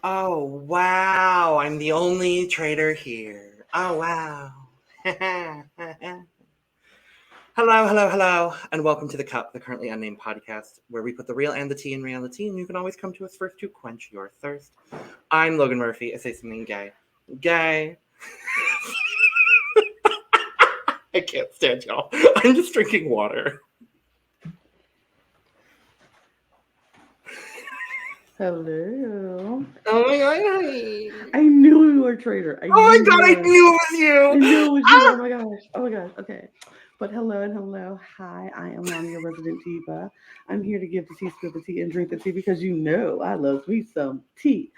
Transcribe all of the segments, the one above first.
Oh, wow. I'm the only traitor here. Oh, wow. Hello, and welcome to The Cup, the Currently Unnamed Podcast, where we put the real and the tea in reality, and you can always come to us first to quench your thirst. I'm Logan Murphy. I say something gay. Gay. I can't stand y'all. I'm just drinking water. Hello. Oh my god, honey. I knew you were a traitor. Oh my god, I knew it was you. I knew it was you. Oh my gosh. Oh my gosh. Okay. But hello. Hi, I am Lana, your resident diva. I'm here to give the tea, spill the tea, and drink the tea because you know I love me some tea.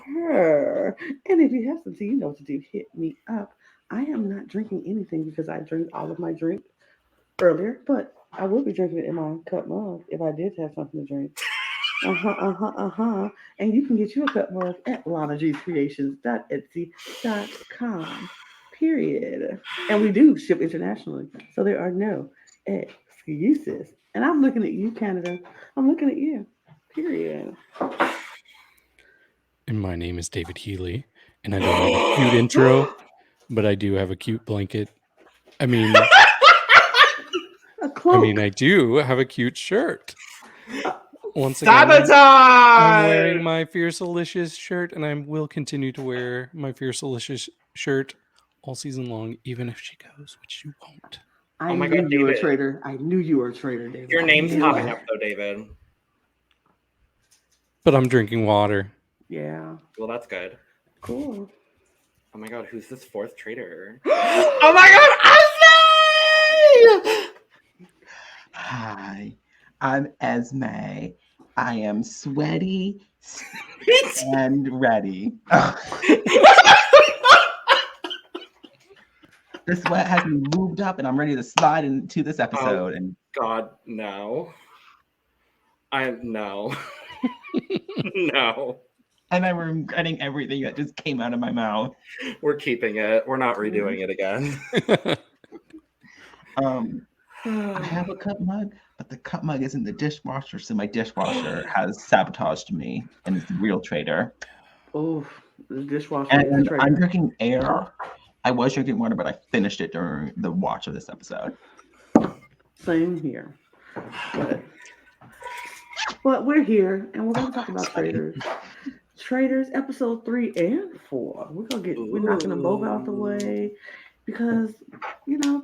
And if you have some tea, you know what to do. Hit me up. I am not drinking anything because I drank all of my drink earlier, but I will be drinking it in my cup mug if I did have something to drink. And you can get your cup mug at lanagscreations.etsy.com. Period. And we do ship internationally, so there are no excuses. And I'm looking at you, Canada. I'm looking at you. Period. And my name is David Healy, and I don't have a cute intro, but I do have a cute blanket. I mean, A cloak. I do have a cute shirt. Once Sabotage! again, I'm wearing my Fierce-alicious shirt, and I will continue to wear my Fierce-alicious shirt all season long, even if she goes, which you won't. I my knew God, you were a David. traitor. I knew you were a traitor, David. Your name's I knew popping it. up, though, David. But I'm drinking water. Yeah. Well, that's good. Cool. Oh my god, who's this fourth traitor? Oh my god, Esme! Hi, I'm Esme. I am sweaty and ready. The sweat has me moved up, and I'm ready to slide into this episode. And God, no. No. No. and I'm regretting everything that just came out of my mouth. We're keeping it. We're not redoing it again. I have a cup mug, but the cup mug is in the dishwasher, so my dishwasher has sabotaged me and is the real traitor. Oh, the dishwasher is a And traitor. I'm drinking air. I was drinking water, but I finished it during the watch of this episode. Same here. But we're here and we're gonna talk about Traitors. Traitors episode 3 and 4. We're knocking them both out the way because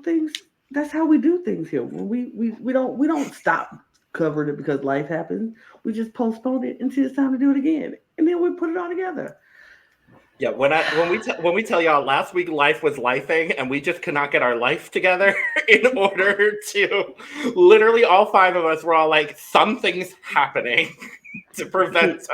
things that's how we do things here. We don't stop covering it because life happens. We just postpone it until it's time to do it again. And then we put it all together. Yeah, when we tell y'all last week life was lifing and we just could not get our life together in order to literally all five of us were all like something's happening to prevent us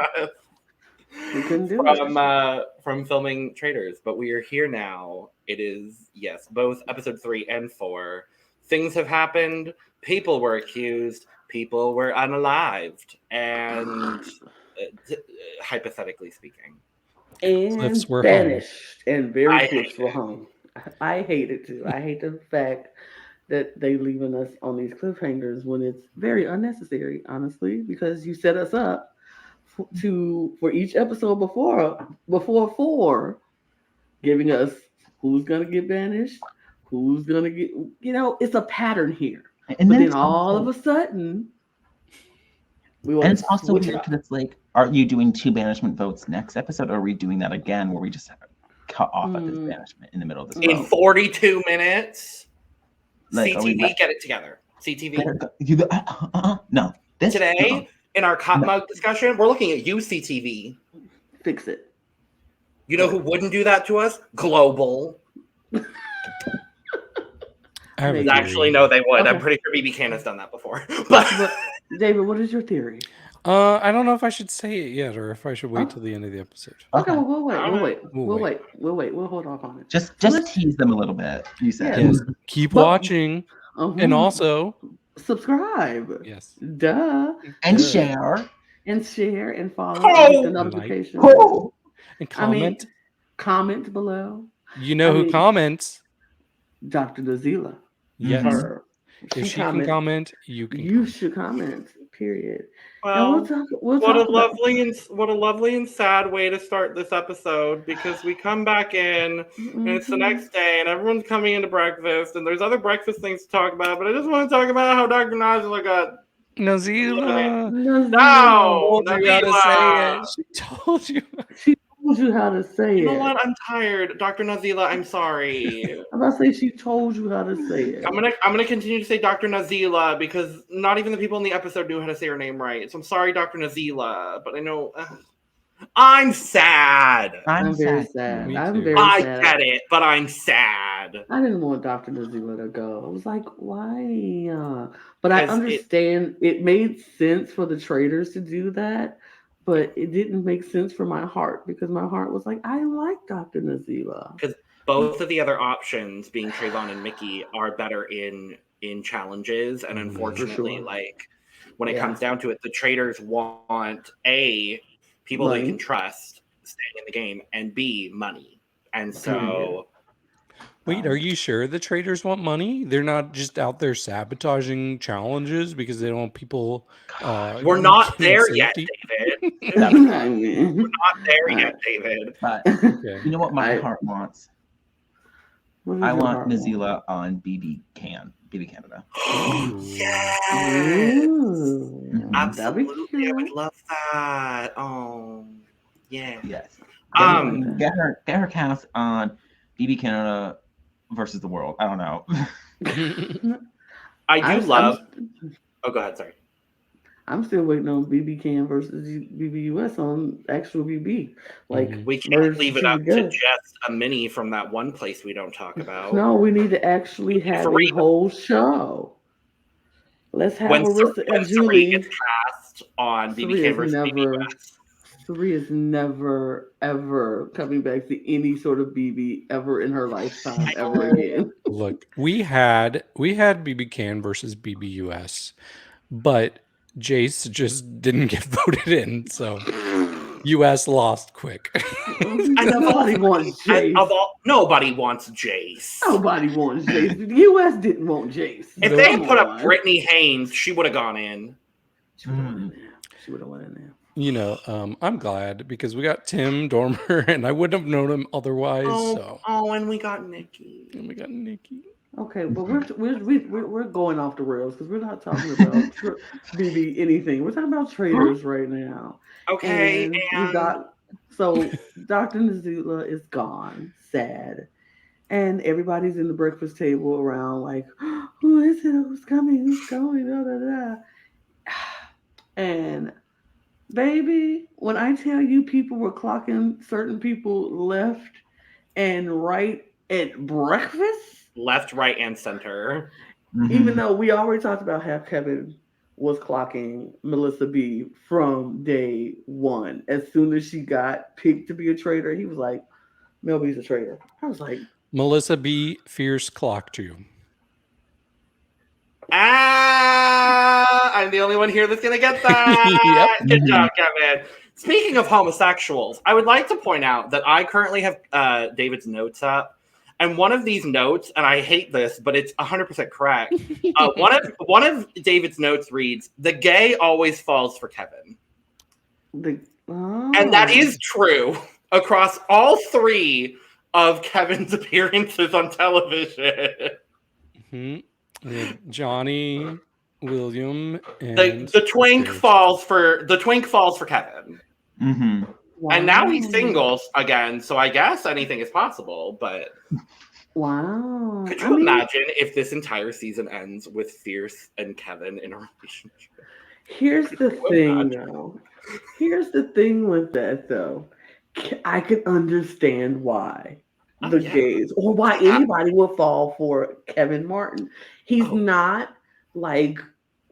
We couldn't do it. from filming Traitors, but we are here now. It is both episode 3 and 4. Things have happened, people were accused, people were unalived, and hypothetically speaking. And Cliffs were banished and very I cliffs were hung. I hate it too. I hate the fact that they leaving us on these cliffhangers when it's very unnecessary, honestly, because you set us up for each episode before 4, giving us who's gonna get banished, who's gonna get. It's a pattern here. And But then then all of a sudden, and it's also weird because it's like, are you doing 2 banishment votes next episode, or are we doing that again where we just cut off at this banishment in the middle of this in vote? 42 minutes? Like, CTV, get it together. CTV. No. Today, in our cop mug discussion, we're looking at you, CTV. Fix it. You know who wouldn't do that to us? Global. Actually, no, they would. Okay. I'm pretty sure BB Can has done that before. But David, what is your theory? I don't know if I should say it yet or if I should wait till the end of the episode. Okay, well, we'll wait. We'll wait. We'll hold off on it. Just tease them a little bit. You said. Yes. Keep watching. And also subscribe. Yes. Duh. And share. And share and follow and get the notifications. And comment. Comment below. You know who comments? Dr. Nazila. Yes. Her. If she can comment, you can. You should comment. Period. Well, And we'll what talk a about lovely and sad way to start this episode, because we come back in and it's the next day and everyone's coming into breakfast and there's other breakfast things to talk about, but I just want to talk about how Dr. Nazila got Nazila. No, Told you how to say it. She told you. She told you how to say it. You know what? I'm tired, Dr. Nazila. I'm sorry. I'm about to say she told you how to say it. I'm gonna continue to say Dr. Nazila because not even the people in the episode knew how to say her name right. So I'm sorry, Dr. Nazila, but I know I'm sad. I'm very sad. Me I'm too. very I sad. get it, but I'm sad. I didn't want Dr. Nazila to go. I was like, why? But I understand it made sense for the traitors to do that, but it didn't make sense for my heart because my heart was like, I like Dr. Nazila. Because both of the other options, being Trayvon and Mickey, are better in challenges, and unfortunately, like when it comes down to it, the traitors want people they can trust staying in the game, and B, money. And so wait, are you sure the traitors want money? They're not just out there sabotaging challenges because they don't want people we're not there yet, David. We're not there yet, David. But you know what my heart wants? I want Nazila on BB Canada. Yes. Absolutely. I would love that. Oh, yeah. Yes. Get her cast on BB Canada versus the world. I don't know. I do love. Oh, go ahead. Sorry. I'm still waiting on BB Can versus BBUS on actual BB. Like we can't leave it up to just a mini from that one place we don't talk about. No, we need to actually have a whole show. Let's have Arissa and Julie gets cast on BB Can versus BBUS. 3 is never ever coming back to any sort of BB ever in her lifetime ever again. Look, we had BB Can versus BBUS, but Jace just didn't get voted in, so US lost quick. Nobody wants Jace. Nobody wants Jace. Nobody wants Jace. The US didn't want Jace. If they had put up Brittany Haynes, she would have gone in. She would have went in there. You know, I'm glad because we got Tim Dormer, and I wouldn't have known him otherwise. And we got Nikki. Okay, but we're going off the rails because we're not talking about BB anything. We're talking about traitors right now. Okay, and so Dr. Nazila is gone, sad, and everybody's in the breakfast table around like, who is it? Who's coming? Who's going? Da, da, da. And baby, when I tell you people were clocking certain people left and right at breakfast. Left, right, and center. Even though we already talked about how Kevin was clocking Melissa B from day one. As soon as she got picked to be a traitor, he was like, Mel B's a traitor. I was like, Melissa B fierce clocked you. I'm the only one here that's going to get that. Yep. Good job, Kevin. Speaking of homosexuals, I would like to point out that I currently have David's notes up. And one of these notes, and I hate this, but it's 100% correct. One of David's notes reads, "The gay always falls for Kevin." And that is true across all 3 of Kevin's appearances on television. Johnny, William, and the twink falls for Kevin. Wow. And now he's single again, so I guess anything is possible. But wow, could you imagine if this entire season ends with Fierce and Kevin in a relationship? Here's the thing, though. Here's the thing with that, though. I can understand why the gays or why anybody would fall for Kevin Martin. He's not like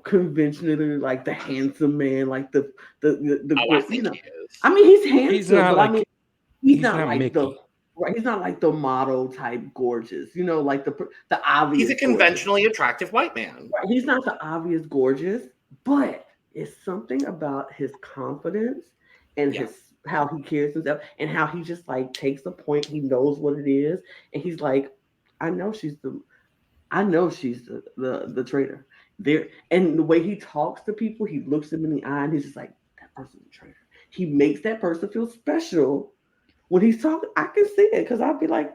conventionally like the handsome man, like the you know. I mean, he's handsome, he's not but he's not like the right. He's not like the model type gorgeous, you know, like the obvious. He's a conventionally attractive white man. Right. He's not the obvious gorgeous, but it's something about his confidence and how he carries himself and how he just like takes the point. He knows what it is, and he's like, I know she's the traitor. there, and the way he talks to people, he looks them in the eye and he's just like, that person's a traitor. He makes that person feel special when he's talking. I can see it because I'd be like,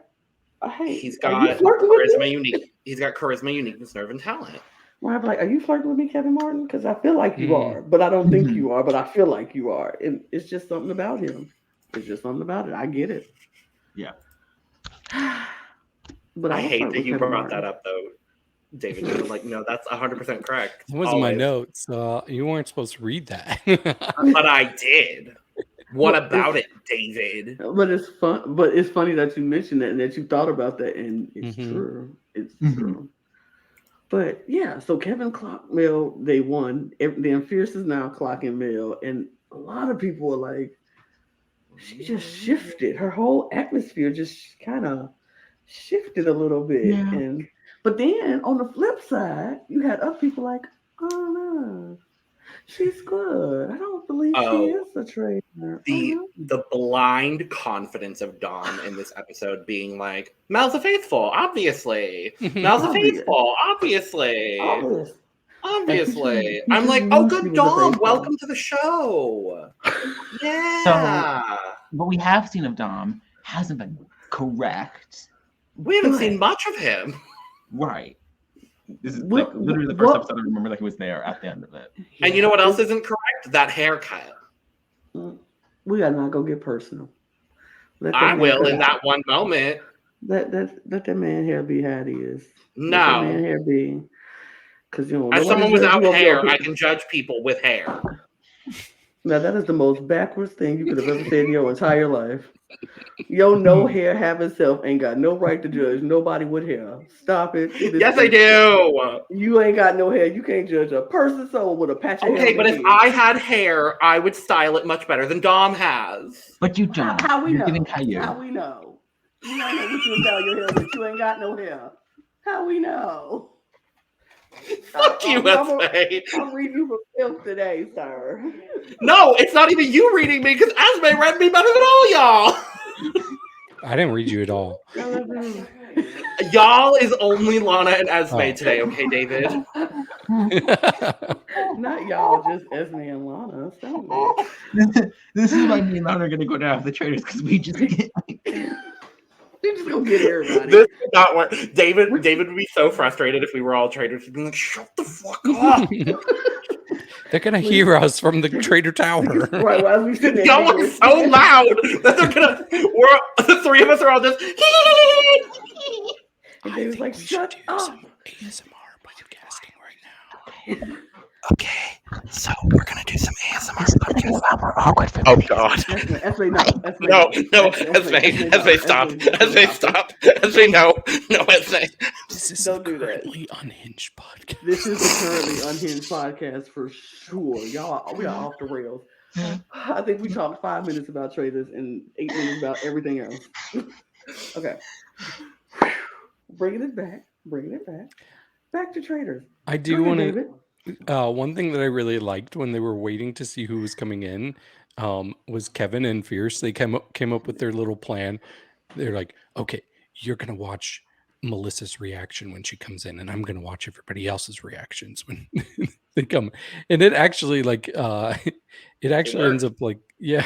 hey, He's are got you flirting with charisma, me? He's got charisma, uniqueness, nerve, and talent. Well, I'd be like, are you flirting with me, Kevin Martin? Because I feel like you are, but I don't think you are, but I feel like you are. And it's just something about him. It's just something about it. I get it. Yeah. But I hate that you brought Martin. that up, though, David. You're like, no, that's 100% correct. It wasn't my notes. You weren't supposed to read that. But I did. What about it, David? But it's fun. But it's funny that you mentioned that and that you thought about that, and it's true. It's true. But yeah, so Kevin clocked Mel day one. Then Fierce is now clocking Mel, and a lot of people are like, she just shifted. Her whole atmosphere just kind of shifted a little bit. Yeah. But then on the flip side, you had other people like, oh no, she's good. I don't believe she is a traitor. The blind confidence of Dom in this episode being like, Mel's a faithful, obviously. Mel's a faithful, obviously. Obviously. I'm like, oh, good Dom, welcome to the show. Yeah. So, what we have seen of Dom hasn't been correct. We haven't seen much of him. Right. This is like literally the first episode I remember that he was there at the end of it. And you know what else isn't correct? That haircut. We gotta not go get personal. I will in that one moment. Let that man hair be how he is. No. Let that man hair be. Because as someone without hair, I can judge people with hair. Now that is the most backwards thing you could have ever said in your entire life. Yo, no hair having self ain't got no right to judge nobody with hair. Stop it. Yes, I do. You ain't got no hair. You can't judge a person's soul with a patch of hair. Okay, but if I had hair, I would style it much better than Dom has. But you don't. How we know? How we know? You don't know what you style your hair with. You ain't got no hair. How we know? Fuck you, Esme. I'm reading you from film today, sir. No, it's not even you reading me because Esme read me better than all y'all. I didn't read you at all. Y'all is only Lana and Esme today, okay, David? Not y'all, just Esme and Lana. This is why me and Lana are going to go down with the Traitors because we just get They just gonna get everybody. This would not work. David would be so frustrated if we were all traitors. He'd be like, shut the fuck up. They're gonna hear us from the Traitor Tower. Right, well, we sitting there. Y'all are so loud that they're gonna the three of us are all just and they was like, shut up. ASMR podcasting right now. Okay, so we're gonna do some ASMR podcast. awkward for Oh God! Esme, no, Esme, stop! Esme, stop! Esme, no, Esme. This is Don't do that. Currently Unhinged podcast. This is the Currently Unhinged podcast for sure. Y'all, we are off the rails. I think we talked 5 minutes about Traitors and 8 minutes about everything else. Okay, bringing it back. Back to Traitors. I do want to. One thing that I really liked when they were waiting to see who was coming in was Kevin and Fierce. They came up with their little plan. They're like, okay, you're going to watch Melissa's reaction when she comes in, and I'm going to watch everybody else's reactions when they come. And it actually ends up like, yeah,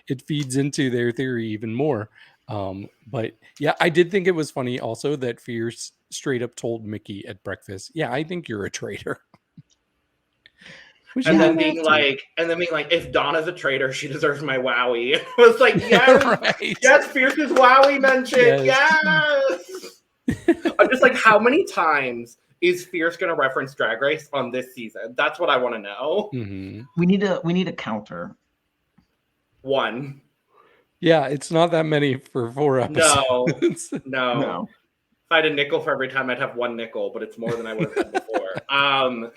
it feeds into their theory even more. But yeah, I did think it was funny also that Fierce straight up told Mickey at breakfast, yeah, I think you're a traitor. And then being like, if Donna's a traitor, she deserves my wowie. It was like, yes, right. Yes, Fierce's wowie mentioned, yes. I'm just like, how many times is Fierce going to reference Drag Race on this season? That's what I want to know. Mm-hmm. We need a counter. 1. Yeah, it's not that many for 4 episodes. No. If I had a nickel for every time, I'd have 1 nickel, but it's more than I would have had before.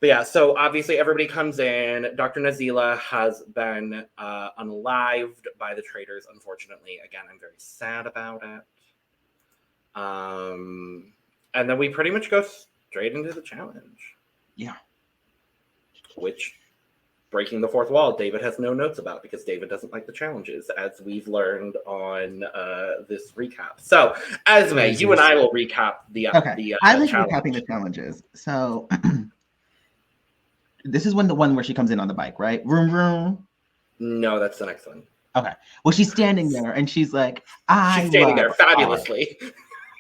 But yeah, so obviously everybody comes in. Dr. Nazila has been unalived by the traitors, unfortunately. Again, I'm very sad about it. And then we pretty much go straight into the challenge. Yeah. Which breaking the fourth wall, David has no notes about because David doesn't like the challenges, as we've learned on this recap. So, Esme, you and I will recap the I like challenge. recapping the challenges. So, this is the one where she comes in on the bike, right? Vroom, vroom. No, that's the next one. Okay. Well, she's standing there and she's like, she's standing there fabulously.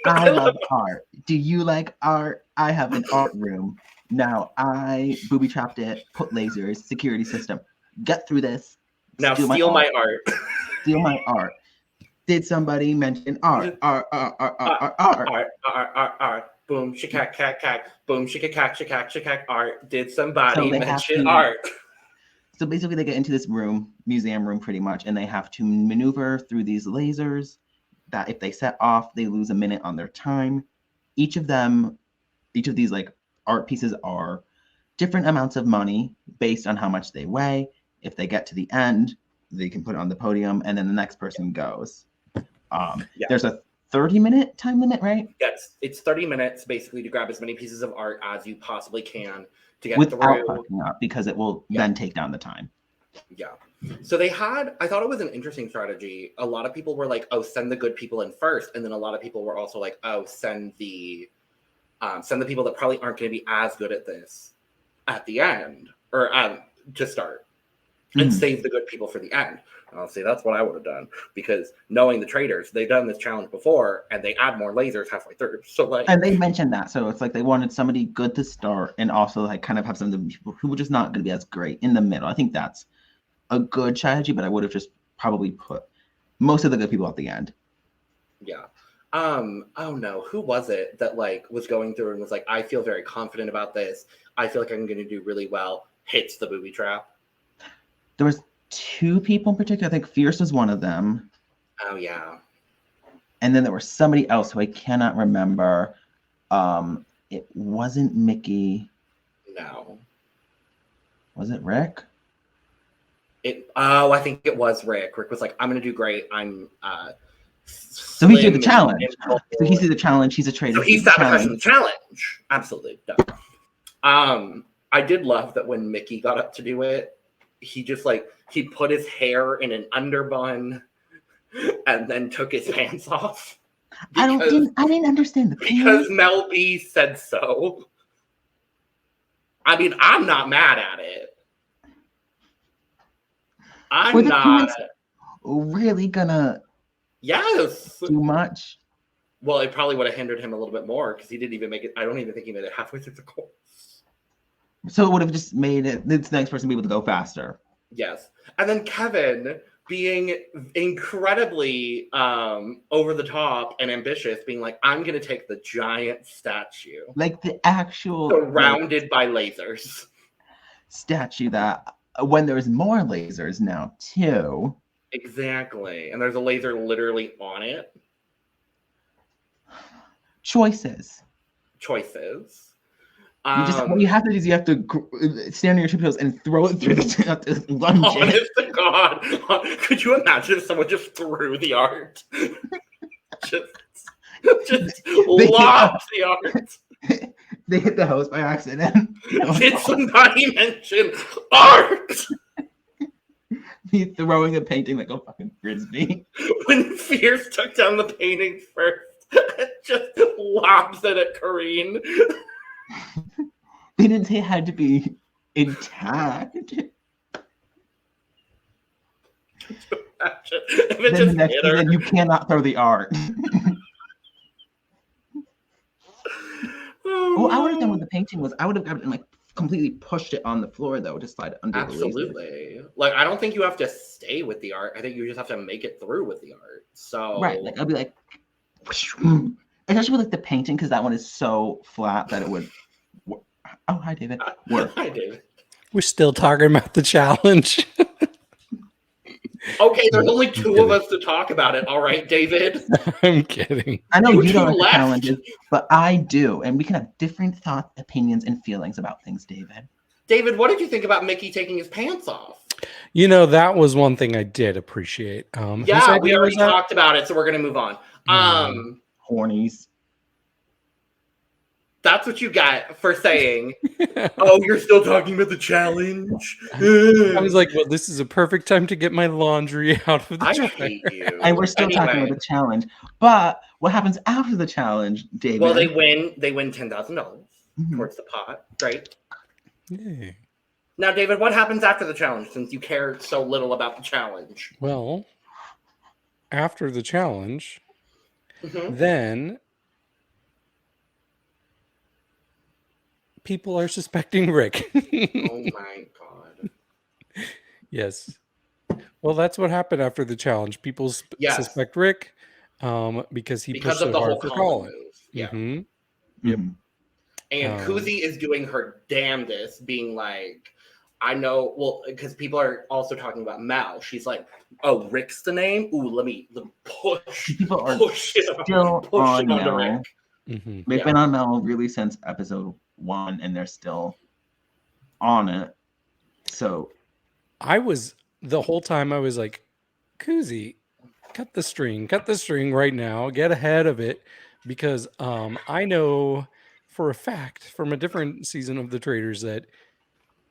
I love art. Do you like art? I have an art room. Now I booby trapped it, put lasers, security system. Get through this. Now steal my art. Steal my art. Did somebody mention art? Art. Boom, shikak, kak, kak. Boom, shikak, shikak, art. Did somebody mention art? So basically they get into this room, museum room pretty much, and they have to maneuver through these lasers that if they set off, they lose a minute on their time. Each of these like art pieces are different amounts of money based on how much they weigh. If they get to the end, they can put it on the podium and then the next person goes. There's a 30-minute time limit, right? Yes, it's 30 minutes basically to grab as many pieces of art as you possibly can to get without through. fucking up, because it will then take down the time. Yeah. So I thought it was an interesting strategy. A lot of people were like, oh, send the good people in first. And then a lot of people were also like, oh, send the people that probably aren't going to be as good at this at the end or to start and save the good people for the end. I'll say that's what I would have done, because knowing the traitors, they've done this challenge before and they add more lasers halfway through. So and they mentioned that, so it's like they wanted somebody good to start and also like kind of have some of the people who were just not going to be as great in the middle. I think that's a good strategy, but I would have just probably put most of the good people at the end. Yeah. Oh no, who was it that like was going through and was like, I feel very confident about this. I feel like I'm going to do really well. Hits the booby trap. There was 2 people in particular. I think Fierce was one of them. Oh yeah. And then there was somebody else who I cannot remember. It wasn't Mickey. No. Was it Rick? I think it was Rick. Rick was like, I'm gonna do great. I'm so he did the challenge. So he did the challenge. He's a traitor. So he's sabotaging the challenge. Absolutely. I did love that when Mickey got up to do it, he just he put his hair in an underbun and then took his pants off. I didn't understand the pants. Because Mel B said so. I mean, I'm not mad at it. I'm not really gonna do much. Well, it probably would have hindered him a little bit more because he didn't even make it. I don't even think he made it halfway through the course. So it would have just made this next person be able to go faster. Yes. And then Kevin being incredibly over the top and ambitious, being like, I'm going to take the giant statue. Like the actual... surrounded by lasers. Statue that, when there's more lasers now, too. Exactly. And there's a laser literally on it. Choices. What you have to do is you have to stand on your tiptoes and throw it through the lunge. Honest to God. Could you imagine if someone just threw the art? just lobbed the art. They hit the hose by accident. Did somebody mention art? He's throwing a painting like a fucking frisbee. When Fierce took down the painting first, it just lobs it at Kareen. They didn't say it had to be intact. Then you cannot throw the art. What I would have done with the painting was I would have grabbed it and completely pushed it on the floor though to slide under. Absolutely. I don't think you have to stay with the art. I think you just have to make it through with the art. So right, I'll be like, especially with the painting, because that one is so flat that it would. Oh, hi, David. Hi, David. We're still talking about the challenge. Okay, there's only 2 of us to talk about it. All right, David. I'm kidding. I know you don't like the challenges, but I do, and we can have different thoughts, opinions, and feelings about things, David. David, what did you think about Mickey taking his pants off? That was one thing I did appreciate. Yeah, we already talked about it, so we're going to move on. Hornies. That's what you got for saying, oh, you're still talking about the challenge? I was like, well, this is a perfect time to get my laundry out of the I dryer. hate you. And we're still talking about the challenge. But what happens after the challenge, David? Well, they win $10,000 towards the pot, right? Yay. Now, David, what happens after the challenge, since you care so little about the challenge? Well, after the challenge, Mhm. then people are suspecting Rick. Oh my god. Yes. Well, that's what happened after the challenge. People Yes. suspect Rick because he pushed of so the hard whole for Colin Colin. move. Yeah. Mm-hmm. Yep. And Kuzi is doing her damnedest, being like, I know, well, because people are also talking about Mal. She's like, oh, Rick's the name? Ooh, let me push. People are push it still push on it onto Mel. Rick. Mm-hmm. They've been on Mel really since episode 1, and they're still on it. So the whole time I was like, Kuzi, cut the string right now, get ahead of it, because I know for a fact from a different season of the Traitors that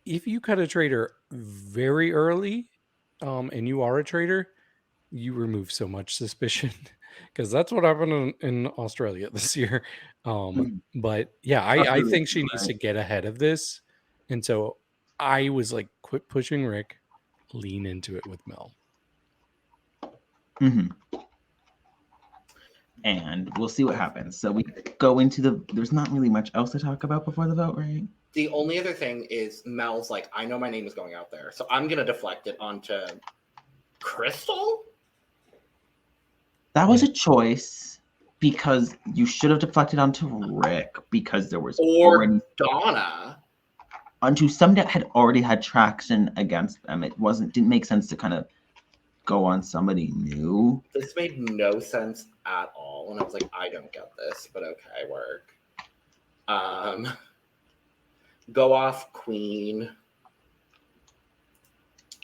if you cut a traitor very early, and you are a traitor, you remove so much suspicion, because that's what happened in Australia this year. But yeah, I think she needs to get ahead of this, and so I was like, quit pushing Rick, lean into it with Mel. And we'll see what happens. So we go into there's not really much else to talk about before the vote, right? The only other thing is Mel's like, I know my name is going out there, so I'm going to deflect it onto Crystal? That was a choice because you should have deflected onto Rick because there was or Donna. Onto some that had already had traction against them. It didn't make sense to kind of go on somebody new. This made no sense at all. And I was like, I don't get this, but okay, work. Go off Queen.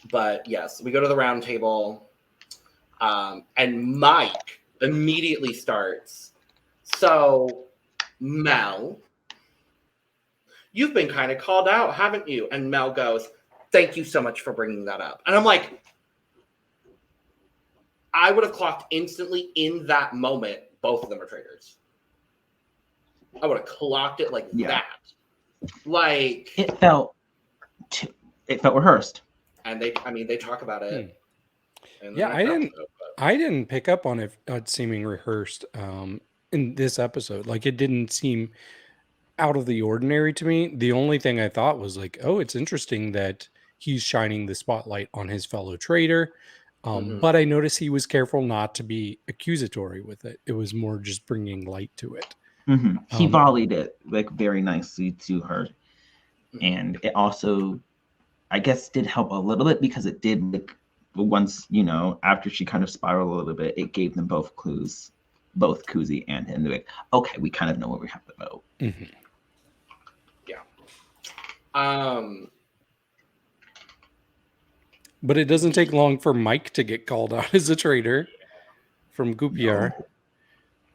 But yes, we go to the round table. And Mike immediately starts. So, Mel, you've been kind of called out, haven't you? And Mel goes, thank you so much for bringing that up. And I'm like, I would have clocked instantly in that moment, both of them are traitors. I would have clocked it like that. Like it felt rehearsed. And they talk about it. Yeah, I didn't pick up on it seeming rehearsed in this episode. Like, it didn't seem out of the ordinary to me. The only thing I thought was like, oh, it's interesting that he's shining the spotlight on his fellow traitor. But I noticed he was careful not to be accusatory with it. It was more just bringing light to it. He volleyed it like very nicely to her. And it also, I guess, did help a little bit because it did, like, once, after she kind of spiraled a little bit, it gave them both clues, both Kuzi and him. They're like, okay, we kind of know where we have to vote. Yeah. But it doesn't take long for Mike to get called out as a traitor from Gupiar.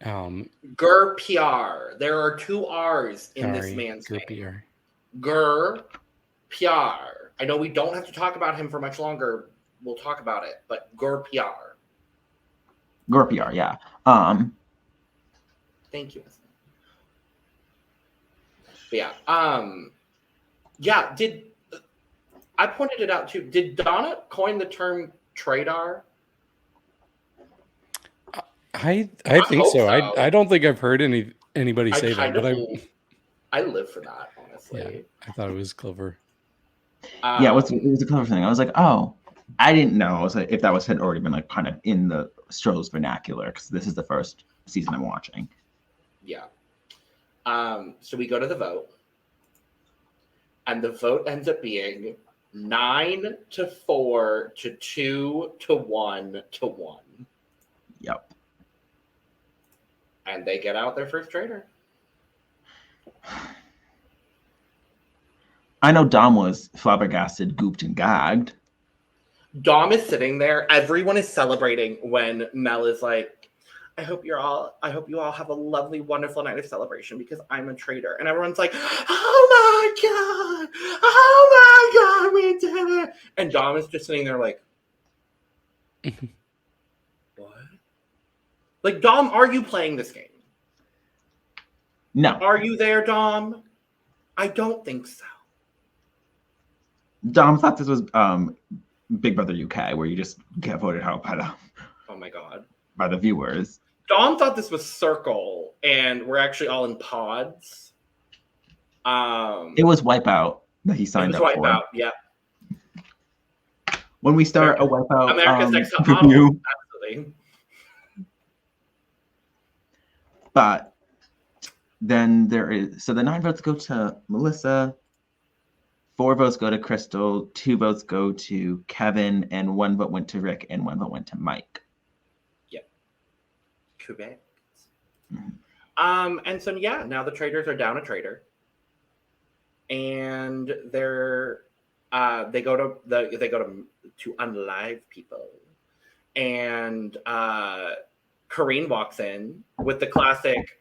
Gurpiar. There are 2 R's in this man's name. Gurpiar. I know we don't have to talk about him for much longer. We'll talk about it, but Gurpiar. Gurpiar, yeah. Thank you, Esme. But yeah. I pointed it out too. Did Donna coin the term traitor? I think so. I don't think I've heard anybody say that, but I live for that, honestly. Yeah, I thought it was clever. It was a clever thing. I was like, oh, I didn't know if that had already been like kind of in the Stroh's vernacular, because this is the first season I'm watching. Yeah. So we go to the vote, and the vote ends up being 9-4 to 2-1 to 1. Yep. And they get out their first traitor. I know Dom was flabbergasted, gooped, and gagged. Dom is sitting there. Everyone is celebrating when Mel is like, I hope you all have a lovely, wonderful night of celebration because I'm a traitor. And everyone's like, oh my God, we did it. And Dom is just sitting there like, what? Like, Dom, are you playing this game? No. Are you there, Dom? I don't think so. Dom thought this was Big Brother UK, where you just get voted out Oh my God. by the viewers. Dom thought this was Circle, and we're actually all in pods. It was Wipeout that he signed up for. Wipeout, yeah. When we start a Wipeout America's Next Top review, Model, absolutely. but then there is, so the 9 votes go to Melissa, 4 votes go to Crystal, 2 votes go to Kevin, and 1 vote went to Rick, and 1 vote went to Mike. Correct. Mm-hmm. And so yeah, now the traitors are down a traitor, and they're they go to unlive people, and Karine walks in with the classic,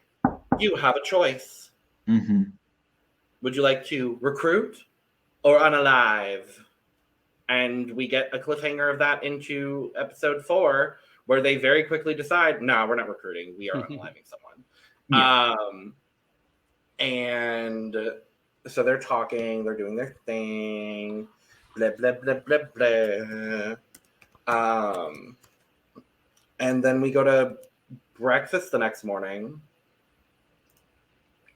"You have a choice. Mm-hmm. Would you like to recruit or unalive?" And we get a cliffhanger of that into episode 4, where they very quickly decide, no, we're not recruiting. We are unaliving someone. Yeah. And so they're talking, they're doing their thing, blah, blah, blah, blah, blah. And then we go to breakfast the next morning,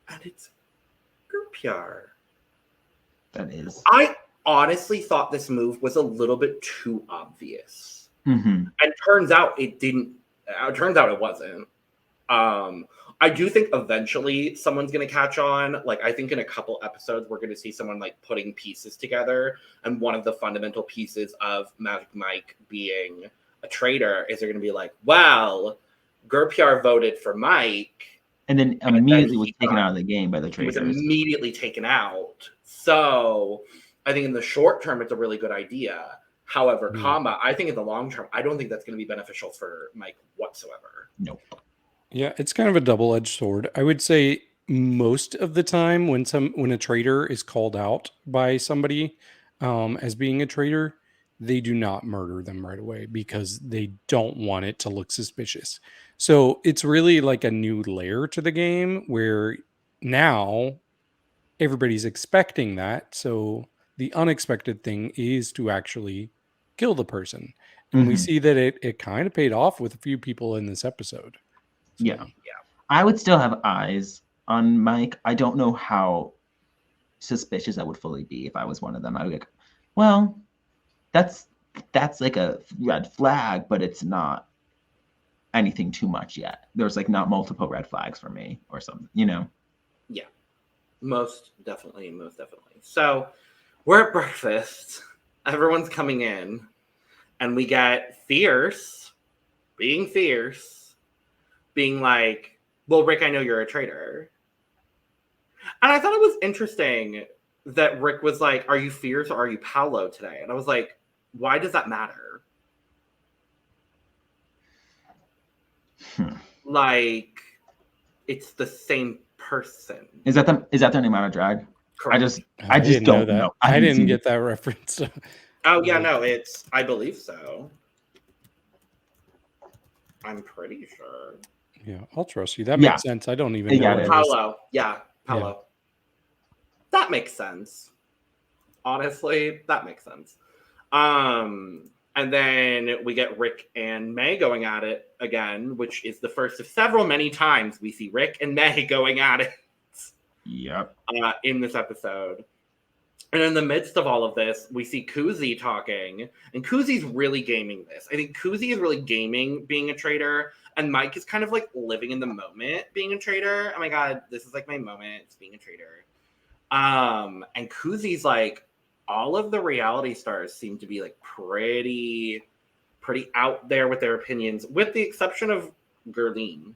and it's group PR. That is. I honestly thought this move was a little bit too obvious. Mm-hmm. And turns out it didn't. Turns out it wasn't. I do think eventually someone's going to catch on. Like, I think in a couple episodes, we're going to see someone like putting pieces together. And one of the fundamental pieces of Magic Mike being a traitor is they're going to be like, well, Gurpyar voted for Mike. And then immediately was taken out of the game by the He traitors. was immediately taken out. So I think in the short term, it's a really good idea. However, I think in the long term, I don't think that's going to be beneficial for Mike whatsoever. Nope. Yeah, it's kind of a double-edged sword. I would say most of the time when a traitor is called out by somebody as being a traitor, they do not murder them right away because they don't want it to look suspicious. So it's really like a new layer to the game where now everybody's expecting that. So the unexpected thing is to actually kill the person. And we see that it kind of paid off with a few people in this episode. So, yeah. I would still have eyes on Mike. I don't know how suspicious I would fully be if I was one of them. I would be like, well, that's like a red flag, but it's not anything too much yet. There's like not multiple red flags for me or something, you know? Yeah, most definitely. So we're at breakfast. Everyone's coming in, and we get Fierce being like, well, Rick, I know you're a traitor. And I thought it was interesting that Rick was like, are you Fierce or are you Paolo today? And I was like, why does that matter? Like, it's the same person. Is that their name out of drag? Correct. I just don't know. I didn't get that reference. Oh yeah, no, I believe so. I'm pretty sure. Yeah, I'll trust you. That makes sense. I don't even know. Paolo. Yeah, Paolo. Yeah. That makes sense. Honestly, that makes sense. And then we get Rick and May going at it again, which is the first of several many times we see Rick and May going at it. Yep. In this episode. And in the midst of all of this, we see Kuzi talking, and Kuzi's really gaming this. I think Kuzi is really gaming being a traitor, and Mike is kind of like living in the moment being a traitor. Oh my God, this is like my moment, it's being a traitor. And Kuzi's like, all of the reality stars seem to be like pretty out there with their opinions, with the exception of Gerline,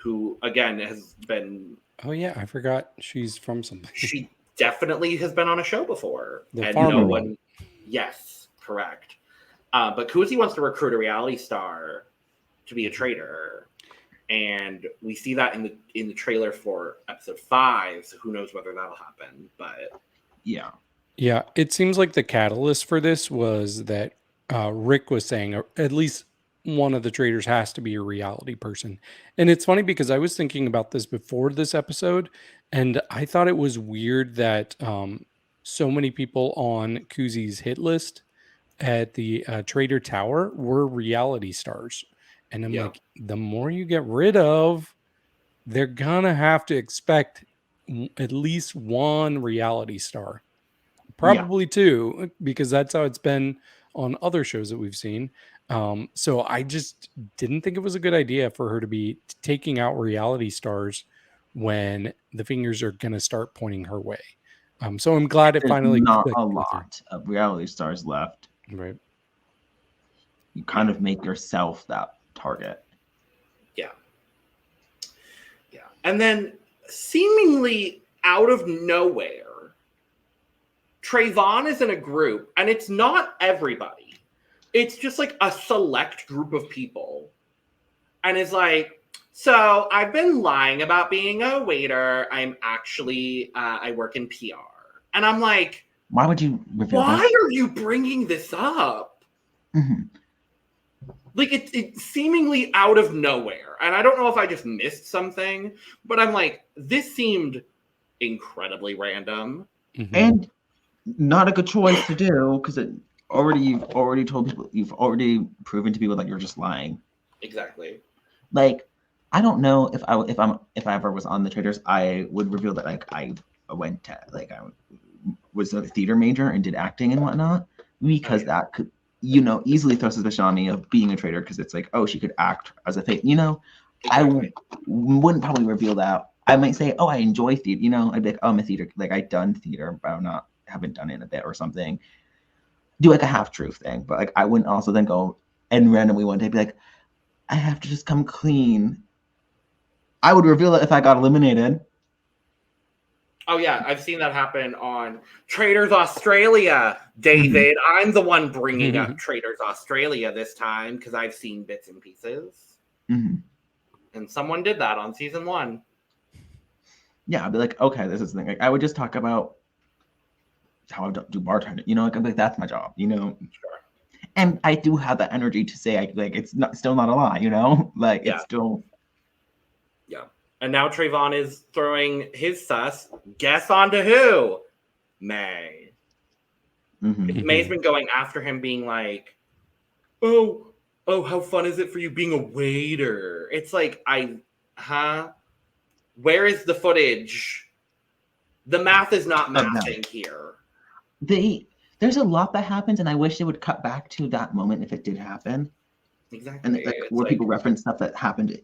who again has been. Oh yeah, I forgot she's from something. She definitely has been on a show before. The and farmer no one. one. Yes, correct. But Kuzi wants to recruit a reality star to be a traitor. And we see that in the trailer for episode 5. So who knows whether that'll happen? But Yeah. Yeah, it seems like the catalyst for this was that Rick was saying at least one of the traders has to be a reality person. And it's funny because I was thinking about this before this episode, and I thought it was weird that so many people on Kuzi's hit list at the Trader Tower were reality stars. And I'm Yeah. like, the more you get rid of, they're gonna have to expect at least one reality star. Probably two, because that's how it's been on other shows that we've seen. So I just didn't think it was a good idea for her to be taking out reality stars when the fingers are going to start pointing her way. So I'm glad it There's finally not clicked a with her. lot of reality stars left. Right. You kind of make yourself that target. Yeah. And then seemingly out of nowhere, Trayvon is in a group, and it's not everybody. It's just like a select group of people. And is like, so I've been lying about being a waiter. I'm actually, I work in PR. And I'm like, Why would you reveal why that? are you bringing this up? Mhm. Like, it's seemingly out of nowhere. And I don't know if I just missed something, but I'm like, this seemed incredibly random. Mm-hmm. And not a good choice to do, because you've already told people, you've already proven to people that you're just lying. Exactly. Like, I don't know if I ever was on the Traitors, I would reveal that like I went to I was a theater major and did acting and whatnot, because that could easily throw suspicion on me of being a traitor, because it's like, oh, she could act as a fake, Exactly. I wouldn't probably reveal that. I might say, oh, I enjoy theater, I'd be like, oh, I'm a theater, like I've done theater, but haven't done it in a bit or something. Do like a half-truth thing, but like I wouldn't also then go and randomly one day be like, I have to just come clean. I would reveal it if I got eliminated. Oh yeah, I've seen that happen on Traitors Australia, David. I'm the one bringing up Traitors Australia this time because I've seen bits and pieces. Mm-hmm. And someone did that on season 1. Yeah, I'd be like, okay, this is the thing. Like, I would just talk about how I do bartending. Like, I'm like, that's my job. Sure. And I do have that energy to say, it's still not a lie. It's still. Yeah. And now Trayvon is throwing his sus. Guess onto who? May. Mm-hmm. May's been going after him, being like, oh, how fun is it for you being a waiter? It's like, where is the footage? The math is not mathing here. There's a lot that happens, and I wish they would cut back to that moment if it did happen. Exactly. And where people reference stuff that happened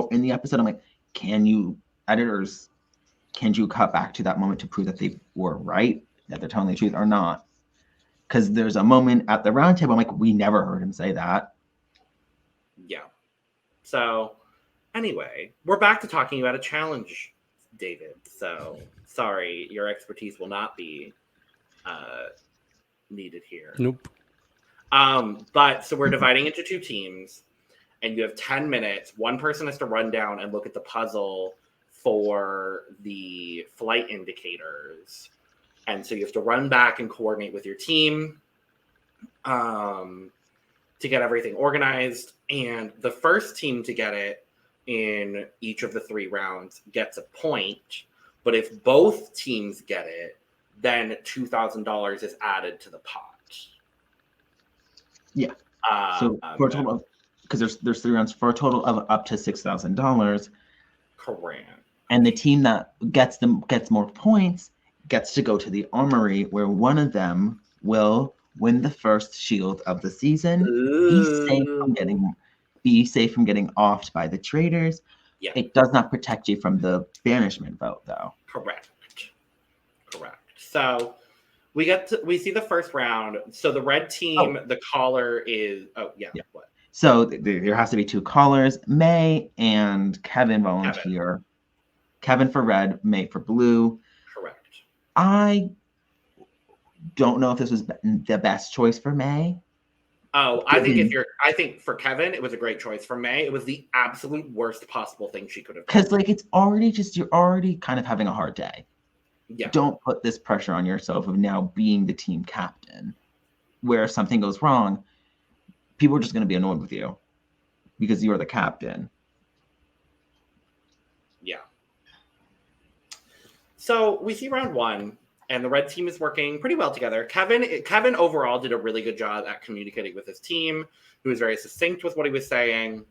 in the episode, I'm like, can you cut back to that moment to prove that they were right, that they're telling the truth or not? Because there's a moment at the round table, I'm like, we never heard him say that. Yeah. So, anyway, we're back to talking about a challenge, David. So, sorry, your expertise will not be needed here. Nope. But so we're dividing into 2 teams, and you have 10 minutes. One person has to run down and look at the puzzle for the flight indicators. And so you have to run back and coordinate with your team to get everything organized. And the first team to get it in each of the 3 rounds gets a point. But if both teams get it, then $2,000 is added to the pot. Yeah. So for a total of, because there's 3 rounds, for a total of up to $6,000. Correct. And the team that gets more points gets to go to the armory, where one of them will win the first shield of the season. Be safe from getting offed by the traitors. Yeah. It does not protect you from the banishment vote, though. Correct. So we see the first round. So the red team, the caller is what? So there has to be 2 callers. May and Kevin volunteer. Kevin for red, May for blue. Correct. I don't know if this was the best choice for May, Oh, I think for Kevin, it was a great choice. For May, it was the absolute worst possible thing she could have done. Because, like, it's already just, you're already kind of having a hard day. Yeah. Don't put this pressure on yourself of now being the team captain, where if something goes wrong, people are just going to be annoyed with you because you're the captain. Yeah. So we see round one, and the red team is working pretty well together. Kevin overall did a really good job at communicating with his team. He was very succinct with what he was saying.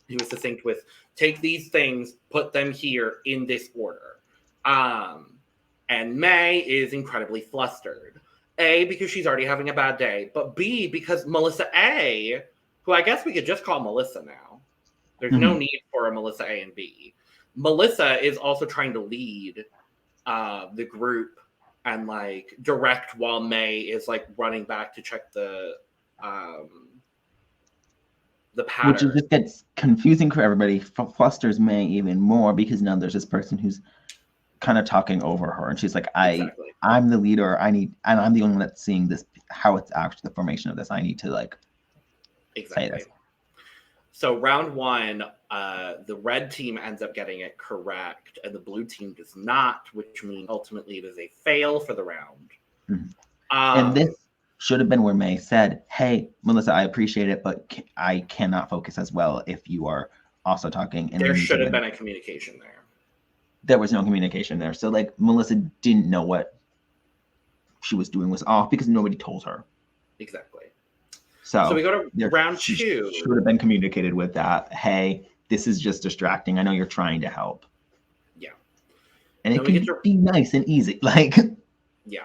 He was succinct with, take these things, put them here in this order. And May is incredibly flustered. A, because she's already having a bad day, but B, because Melissa A, who I guess we could just call Melissa now. There's no need for a Melissa A and B. Melissa is also trying to lead the group and like direct while May is like running back to check the pattern. Which just gets confusing for everybody. Flusters May even more because now there's this person who's kind of talking over her, and she's like, I'm the leader. and I'm the only one that's seeing this, how it's actually the formation of this. I need to like say this. So round one, the red team ends up getting it correct, and the blue team does not, which means ultimately it is a fail for the round. And this should have been where May said, hey, Melissa, I appreciate it, but I cannot focus as well if you are also talking. And there should have been a communication there. There was no communication there. So like Melissa didn't know what she was doing was off because nobody told her. Exactly. So we go to round two. Should have been communicated with that. Hey, this is just distracting. I know you're trying to help. Yeah. And it can be nice and easy. Like, yeah.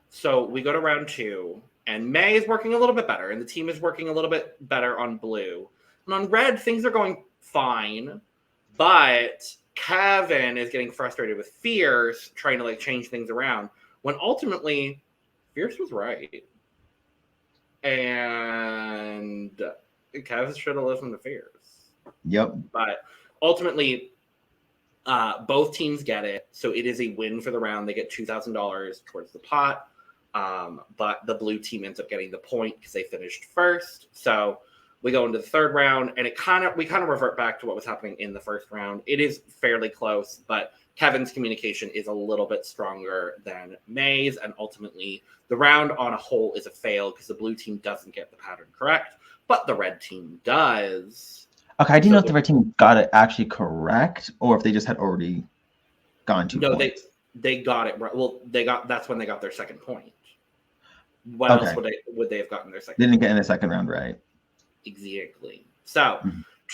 So we go to round two, and May is working a little bit better, and the team is working a little bit better on blue. And on red, things are going fine, but Kevin is getting frustrated with Fierce, trying to like change things around, when ultimately Fierce was right. And Kevin should have listened to Fierce. Yep. But ultimately, both teams get it. So it is a win for the round. They get $2,000 towards the pot. But the blue team ends up getting the point because they finished first. So we go into the third round, and we kind of revert back to what was happening in the first round. It is fairly close, but Kevin's communication is a little bit stronger than May's, and ultimately the round on a whole is a fail because the blue team doesn't get the pattern correct, but the red team does. Okay, I didn't know if the red team got it actually correct, or if they just had already gone 2 points. No, they got it right. Well, that's when they got their second point. When else would they have gotten their second? They didn't get in the second round, right? Exactly. So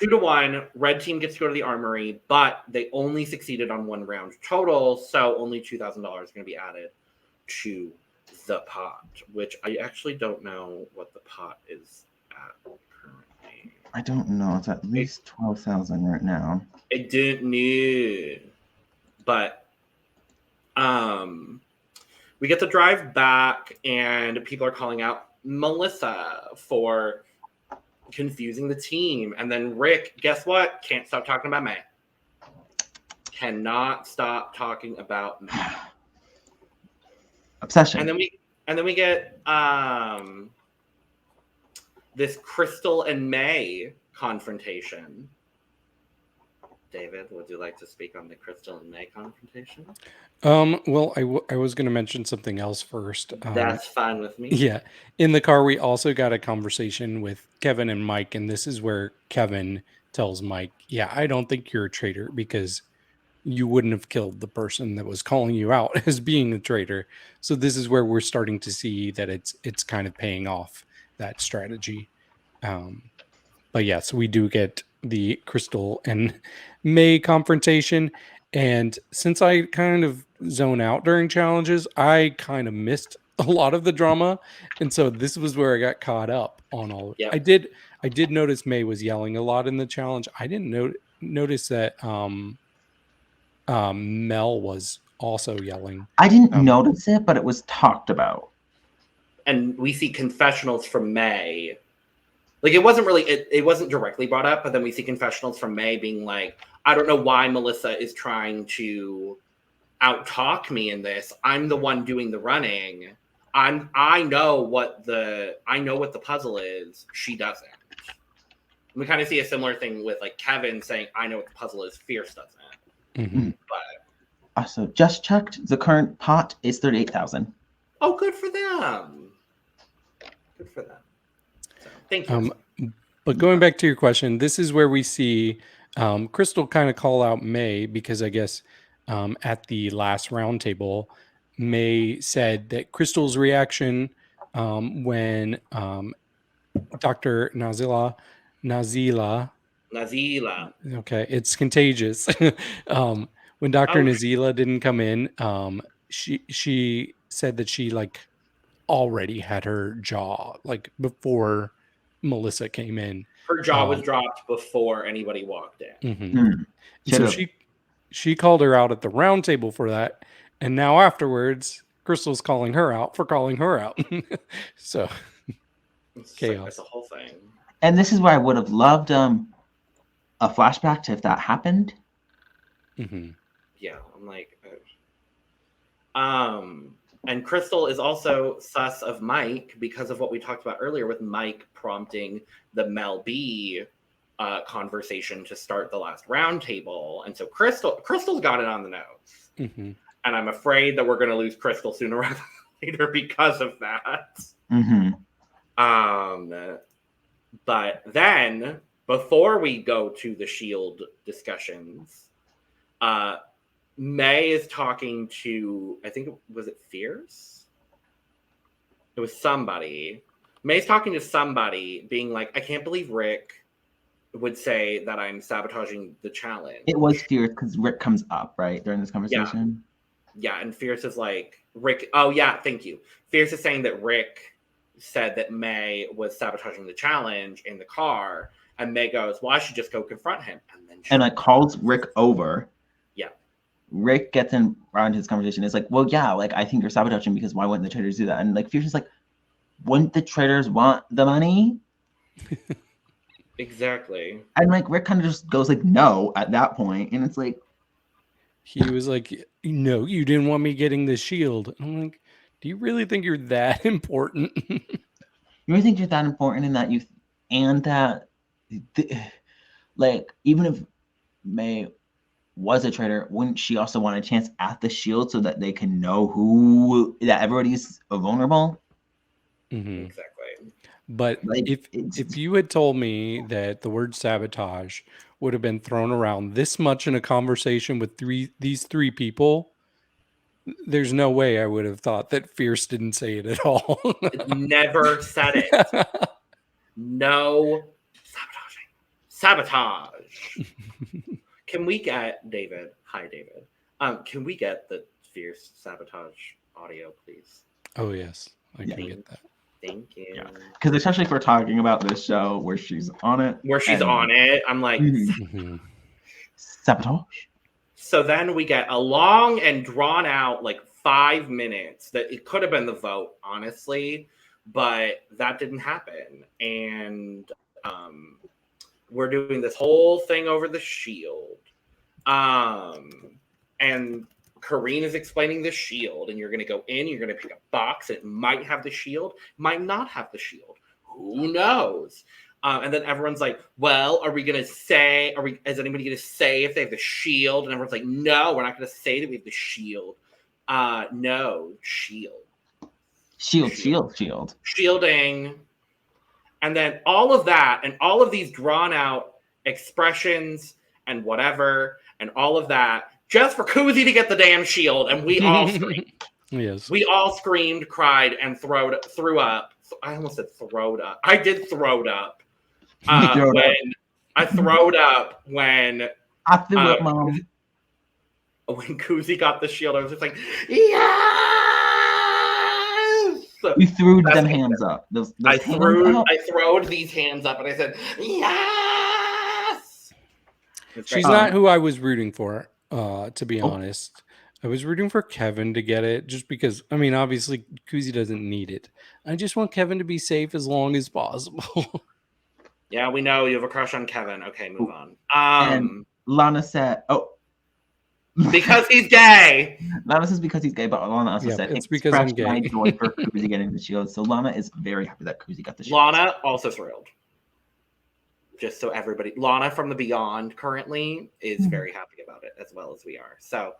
2-1, red team gets to go to the armory, but they only succeeded on one round total, so only $2,000 is going to be added to the pot, which I actually don't know what the pot is at currently. I don't know. It's at least 12,000 right now. I don't know, but we get to drive back, and people are calling out Melissa for confusing the team. And then Rick, guess what? Can't stop talking about May. Cannot stop talking about May. Obsession. And then we get this Crystal and May confrontation. David, would you like to speak on the Crystal and May confrontation? Well, I was going to mention something else first. That's fine with me. Yeah. In the car, we also got a conversation with Kevin and Mike, and this is where Kevin tells Mike, yeah, I don't think you're a traitor because you wouldn't have killed the person that was calling you out as being a traitor. So this is where we're starting to see that it's kind of paying off, that strategy. But yeah, so we do get the Crystal and May confrontation. And since I kind of zone out during challenges, I kind of missed a lot of the drama. And so this was where I got caught up on all of it. Yep. I did notice May was yelling a lot in the challenge. I didn't notice that Mel was also yelling. I didn't notice it, but it was talked about. And we see confessionals from May. Like, it wasn't really, it wasn't directly brought up, but then we see confessionals from May being like, I don't know why Melissa is trying to out-talk me in this. I'm the one doing the running. I know what the puzzle is. She doesn't. We kind of see a similar thing with like Kevin saying, "I know what the puzzle is." Fierce doesn't. Mhm. But Also, just checked. The current pot is 38,000. oh, good for them. Good for them. So, thank you. But going back to your question, this is where we see Crystal kind of call out May, because I guess at the last roundtable, May said that Crystal's reaction when Dr. Nazila, okay, it's contagious. When Dr. Nazila didn't come in, she said that she like already had her jaw like before Melissa came in. Her jaw was dropped before anybody walked in. Mm-hmm. So she called her out at the round table for that, and now afterwards, Crystal's calling her out for calling her out. So chaos. That's the whole thing. And this is where I would have loved a flashback to if that happened. Mm-hmm. Yeah, I'm like, and Crystal is also sus of Mike because of what we talked about earlier with Mike prompting the Mel B conversation to start the last round table. And so Crystal's got it on the nose. Mm-hmm. And I'm afraid that we're going to lose Crystal sooner rather than later because of that. Mm-hmm. But then, before we go to the S.H.I.E.L.D. discussions, May is talking to, I think, was it Fierce? It was somebody. May's talking to somebody, being like, I can't believe Rick would say that I'm sabotaging the challenge. It was Fierce because Rick comes up, right, during this conversation? Yeah, and Fierce is like, Rick, oh yeah, thank you. Fierce is saying that Rick said that May was sabotaging the challenge in the car, and May goes, well, I should just go confront him. And then calls Rick over. Yeah. Rick gets in around his conversation. It's like, well, yeah, like, I think you're sabotaging because why wouldn't the traitors do that? And like, Fierce is like, wouldn't the traitors want the money? Exactly. And like, Rick kind of just goes like, no, at that point. And it's like, he was like, no, you didn't want me getting the shield. And I'm like, do you really think you're that important? You really think you're that important in that like, even if May was a traitor, wouldn't she also want a chance at the shield so that they can know that everybody's vulnerable? Mm-hmm. Exactly. But like, if you had told me that the word sabotage would have been thrown around this much in a conversation with these three people, there's no way I would have thought that Fierce didn't say it at all. Never said it. No sabotage. Can we get David? Hi, David. Can we get the Fierce sabotage audio, please? Oh yes, I can get that. Thank you. Yeah, because especially if we're talking about this show where she's on it. I'm like, sabotage. So then we get a long and drawn out, like 5 minutes that it could have been the vote, honestly, but that didn't happen. And we're doing this whole thing over the shield. And Karine is explaining the shield, and you're going to go in, you're going to pick a box. It might have the shield, might not have the shield. Who knows? And then everyone's like, well, are we going to say, is anybody going to say if they have the shield? And everyone's like, no, we're not going to say that we have the shield. No, shield. Shield. Shielding. And then all of that and all of these drawn out expressions and whatever and all of that just for Koozie to get the damn shield. And we all screamed. Yes. We all screamed, cried, and threw up. I almost said throwed up. I did throw up. I throwed up when I threw up, Mom. When Koozie got the shield, I was just like, yes! You threw them hands up. I throwed these hands up and I said, yes! She's not who I was rooting for, to be honest. I was rooting for Kevin to get it just because, I mean, obviously Koozie doesn't need it. I just want Kevin to be safe as long as possible. Yeah, we know you have a crush on Kevin. Okay, move on. And Lana said, Because he's gay. Lana says because he's gay, but Lana also said it's because I'm scratched my gay. joy for Kuzi getting the shield. So Lana is very happy that Kuzi got the shield. Lana also thrilled. Just so everybody, Lana from the Beyond currently is very happy about it as well as we are. So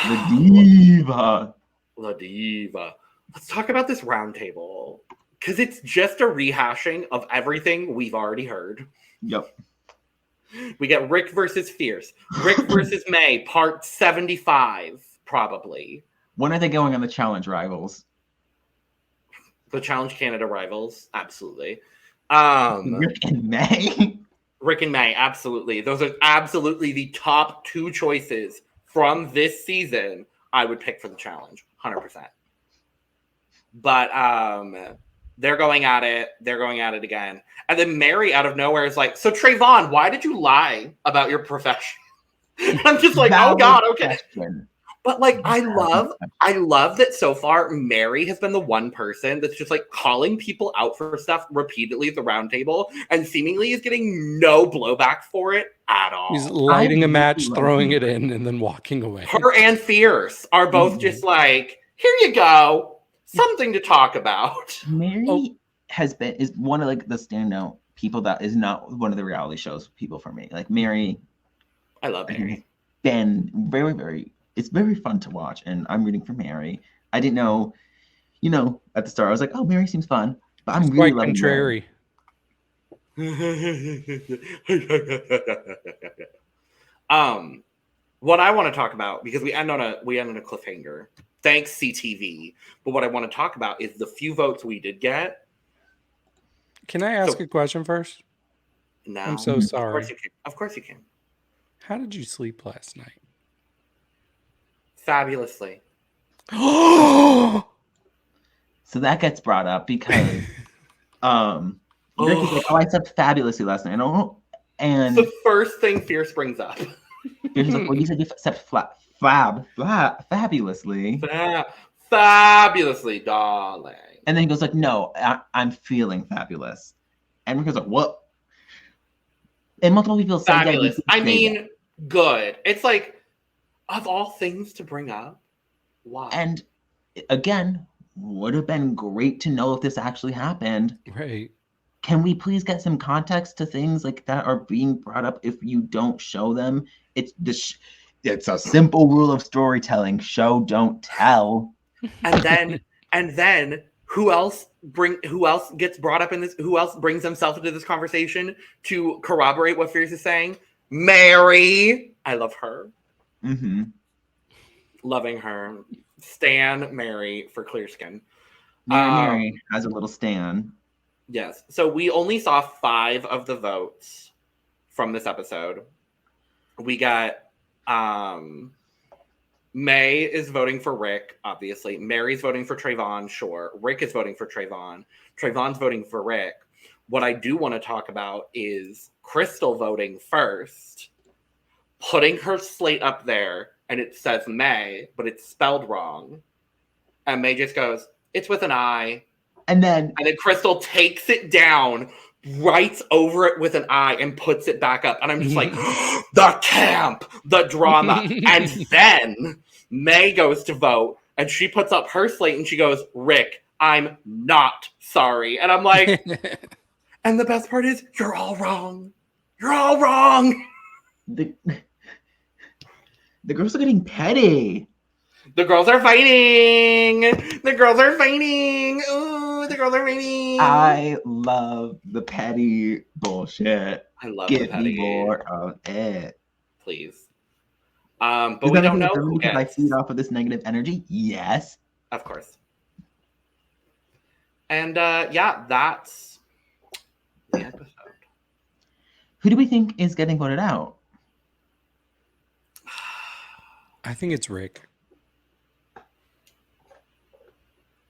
The diva. La Diva. Let's talk about this roundtable because it's just a rehashing of everything we've already heard. Yep. We get Rick versus Fierce, Rick versus May, part 75, probably. When are they going on the challenge rivals? The Challenge Canada rivals, absolutely. Rick and May. Rick and May, absolutely. Those are absolutely the top two choices from this season I would pick for the challenge, 100%. But they're going at it. They're going at it again. And then Mary out of nowhere is like, so Trayvon, why did you lie about your profession? And I'm just like, oh God, okay. Question. But like, I love that so far Mary has been the one person that's just like calling people out for stuff repeatedly at the round table and seemingly is getting no blowback for it at all. He's lighting a match, throwing it in, and then walking away. Her and Fierce are both just like, here you go. Something to talk about. Mary is one of like the standout people that is not one of the reality shows people for me. Like Mary, I love Mary. Been very, very. It's very fun to watch, and I'm rooting for Mary. I didn't know, at the start I was like, oh, Mary seems fun, but I'm really loving contrary. What I want to talk about, because we end on a cliffhanger. Thanks, CTV. But what I want to talk about is the few votes we did get. Can I ask a question first? No. I'm so sorry. Of course you can. How did you sleep last night? Fabulously. So that gets brought up because Rick is like, oh, I slept fabulously last night. And the first thing Fierce brings up. Fierce is like, well, you said you slept fabulously. Fabulously, darling. And then he goes like, no, I'm feeling fabulous. And Rick goes like, what? And multiple people say fabulous. I mean, good. It's like, of all things to bring up, why? And again, would have been great to know if this actually happened. Right. Can we please get some context to things like that are being brought up if you don't show them? It's a simple rule of storytelling: show, don't tell. And then who else gets brought up in this? Who else brings himself into this conversation to corroborate what Fierce is saying? Mary. I love her. Mm-hmm. Loving her. Stan Mary for clear skin. Mary has a little stan. Yes. So we only saw 5 of the votes from this episode. We got May is voting for Rick, obviously. Mary's voting for Trayvon, sure. Rick is voting for Trayvon. Trayvon's voting for Rick. What I do want to talk about is Crystal voting first, putting her slate up there, and it says May, but it's spelled wrong. And May just goes, it's with an I. And then Crystal takes it down, writes over it with an I, and puts it back up. And I'm just like, the camp, the drama. And then May goes to vote, and she puts up her slate, and she goes, Rick, I'm not sorry. And I'm like, and the best part is, you're all wrong. You're all wrong. The girls are getting petty. The girls are fighting. The girls are fighting. Ooh, the girls are fighting. I love the petty bullshit. I love Give the petty. me more of it. Please. But we don't know who because gets. I feed off of this negative energy. Yes. Of course. And yeah, that's the episode. Who do we think is getting voted out? I think it's Rick.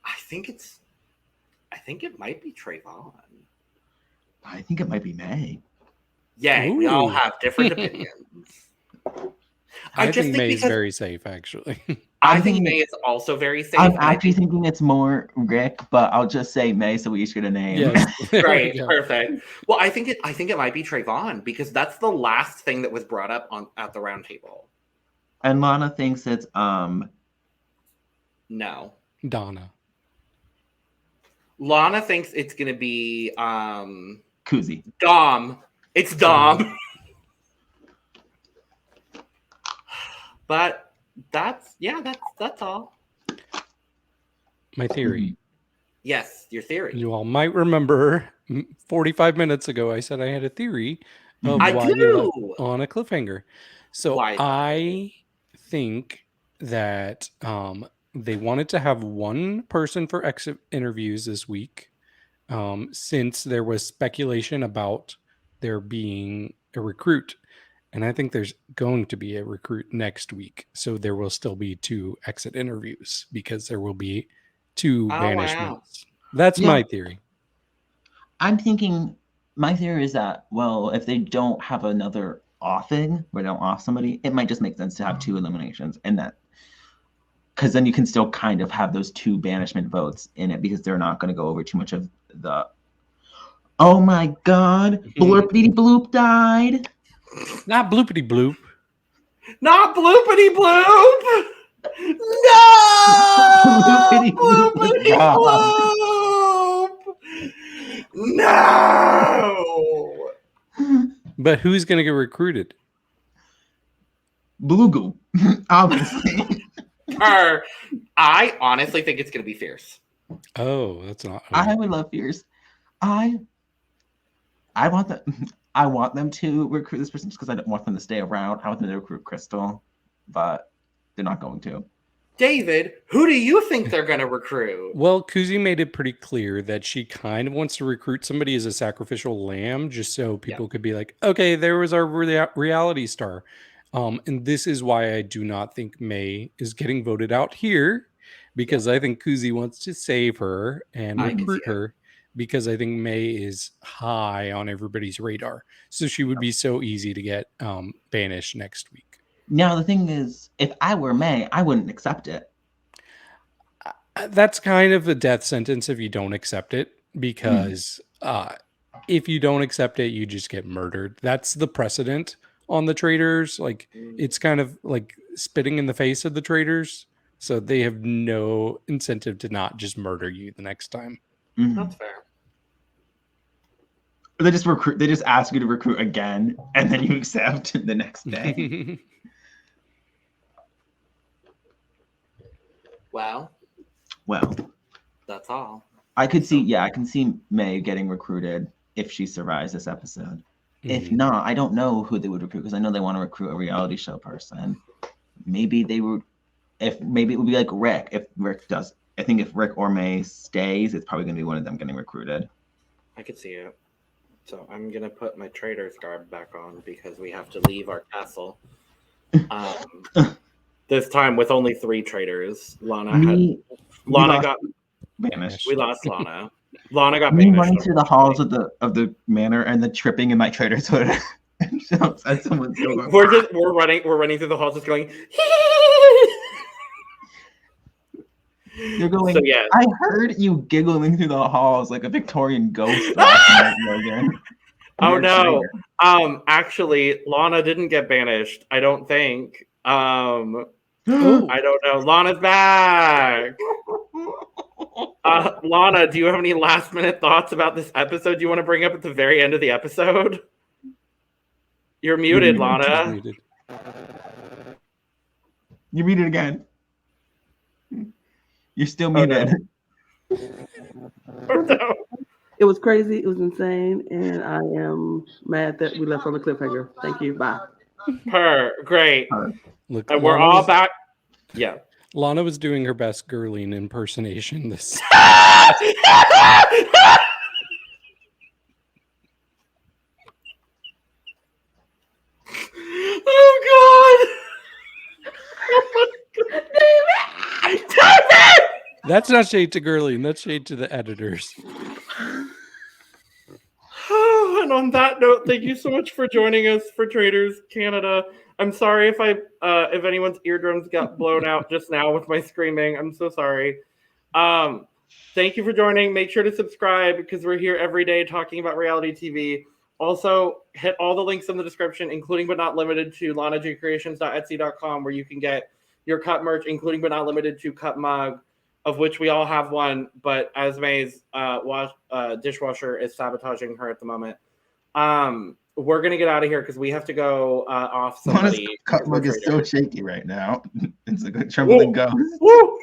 I think it might be Trayvon. I think it might be May. Yay, we all have different opinions. I think May is very safe, actually. I think May is also very safe. I'm actually thinking it's more Rick, but I'll just say May so we each get a name. Yes. Great, perfect. Well, I think it might be Trayvon because that's the last thing that was brought up at the round table. And Lana thinks it's No. Donna. Lana thinks it's gonna be Kuzi. Dom. It's Dom. But that's all. My theory. Yes, your theory. You all might remember 45 minutes ago I said I had a theory of I why they do. left on a cliffhanger. So Why? I think that they wanted to have one person for exit interviews this week, since there was speculation about there being a recruit. And I think there's going to be a recruit next week. So there will still be 2 exit interviews because there will be 2 banishments. Wow. That's my theory. I'm thinking, my theory is that, well, if they don't have another offing where they don't off somebody, it might just make sense to have 2 eliminations, and that, because then you can still kind of have those 2 banishment votes in it because they're not going to go over too much of the, oh my god, Blurpity Bloop died. Not bloopity bloop. Not bloopity bloop. No. Bloopity bloop. Bloopity bloop. No. But who's going to get recruited? Bluegoo, obviously. I honestly think it's going to be Fierce. Oh, that's not. I would love Fierce. I want them to recruit this person just because I don't want them to stay around. I want them to recruit Crystal, but they're not going to. David, who do you think they're going to recruit? Well, Kuzi made it pretty clear that she kind of wants to recruit somebody as a sacrificial lamb, just so people could be like, okay, there was our reality star. And this is why I do not think May is getting voted out here, because I think Kuzi wants to save her and recruit her, because I think May is high on everybody's radar. So she would be so easy to get banished next week. Now, the thing is, if I were May, I wouldn't accept it. That's kind of a death sentence if you don't accept it, because if you don't accept it, you just get murdered. That's the precedent on the traitors. Like, it's kind of like spitting in the face of the traitors. So they have no incentive to not just murder you the next time. That's fair. They just recruit. They just ask you to recruit again, and then you accept the next day. Well, that's all. I could see. I can see May getting recruited if she survives this episode. If not, I don't know who they would recruit, because I know they want to recruit a reality show person. Maybe they would. Maybe it would be like Rick. If Rick does, I think if Rick or May stays, it's probably going to be one of them getting recruited. I could see it. So I'm going to put my traitor's garb back on because we have to leave our castle. This time with only 3 traitors. Lana got banished. We lost Lana. Lana got Me banished. running through the halls of the manor and then tripping in my traitor's hood. And someone's still going, we're running through the halls just going. You're going. So, yeah. I heard you giggling through the halls like a Victorian ghost last night, Logan. Oh no! Actually, Lana didn't get banished. I don't think. I don't know. Lana's back. Lana, do you have any last minute thoughts about this episode you want to bring up at the very end of the episode? You're muted, Lana. Muted. You muted again. You're still muted. Oh, no. It was crazy. It was insane. And I am mad that we left on the cliffhanger. Thank you. Bye. Great. Look, and we're all back. Yeah. Lana was doing her best Gerline impersonation this. Oh God! David! That's not shade to Gerline. That's shade to the editors. And on that note, thank you so much for joining us for Traitors Canada. I'm sorry if anyone's eardrums got blown out just now with my screaming. I'm so sorry. Thank you for joining. Make sure to subscribe because we're here every day talking about reality TV. Also, hit all the links in the description, including but not limited to lanajcreations.etsy.com, where you can get your cup merch, including but not limited to cup mug, of which we all have one, but Esme's dishwasher is sabotaging her at the moment. We're going to get out of here because we have to go off somebody. Lana's cup mug is so shaky right now. It's like a Whoa. trembling ghost. Woo!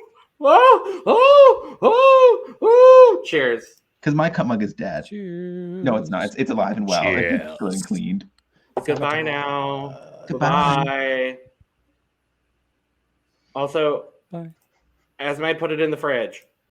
Oh! Cheers. Because my cup mug is dead. Cheers. No, it's not. It's alive and well. Cheers. It's good and cleaned. Goodbye now. Goodbye. Bye. Also, Bye. Esme put it in the fridge.